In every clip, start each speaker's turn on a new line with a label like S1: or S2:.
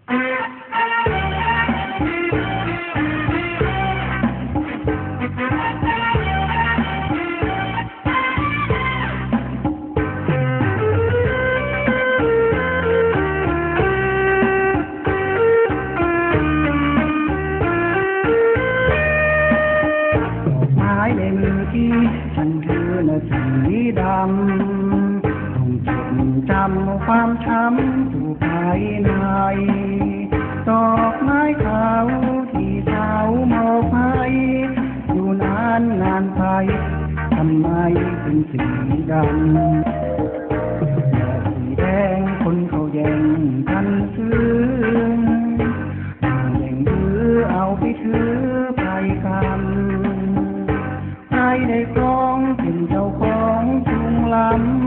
S1: ในมือที่ฉันถือน่ะสีดำต้องจดจำความช้ำอยู่ภายในดอกไม้ขาวที่เท้ามองไปอยู่นานนานไปทำไมเป็นสีดำสีแดงคนเขาแย่งกันซื้อแย่งถือเอาไปถือไปกันในคลองเป็นเจ้าของจุงล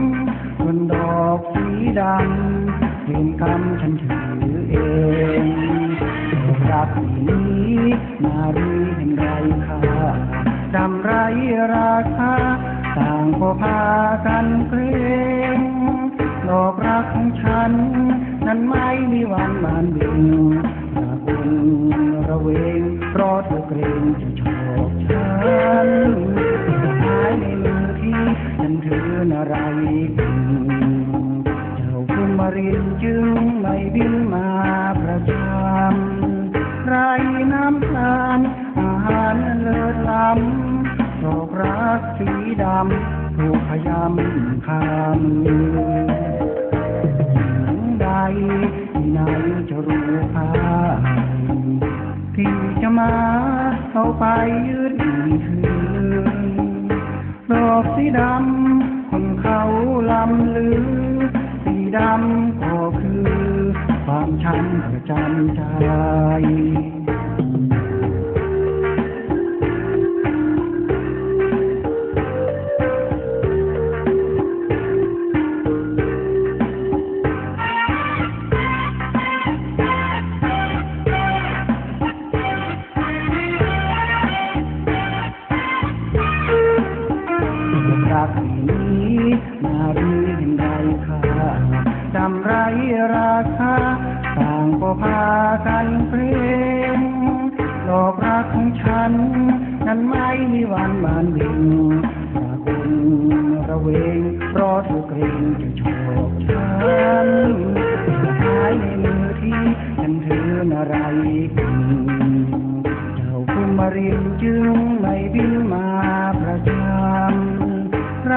S1: ำส่วนดอกสีดำเป็นกรรมฉันถือเองรักนี้นารีเห็นไรค่าดำไรราคาต่างก็พากันเกรงดอกรักของฉันนั้นไม่มีวันบานเบ่งระบุญระเวงเพราะเธอเกรงจะชอบฉันในมือที่ฉันถือนาไรเจ้าภูมิรินจึงไม่บินมาประจำไรน้ำตาลอาหารเลิศล้ำดอกรักสีดำถูกขยำคำหญิงใดที่ไหนจะรู้ค่าที่จะมาเอาไปยืดถือดอกสีดำคนเขาลำลือสีดำก็คือความช้ำประจำใจรักนี้นารีเห็นไรค่าดำไรราคาต่างก็พากันเพลงดอกรักของฉันนั้นไม่มีวันบานเบ่งระบุญระเวงเพราะเธอเกรงจะชอบฉันหายในมือที่ฉันถือนาไรเจ้าภูมิรินจึงไม่บินมาประจำไร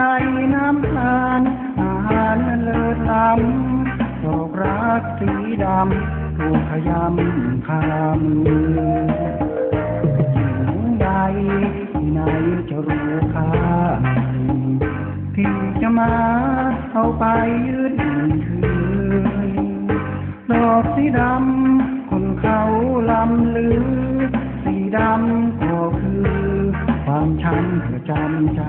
S1: น้ำตาลอาหารเลิศล้ำดอกรักสีดำถูกขยำคำหญิงใดที่ไหนจะรู้ค่าที่จะมาเอาไปยืดถือดอกสีดำคนเขาลำลือสีดำก็คือความช้ำประจำใจ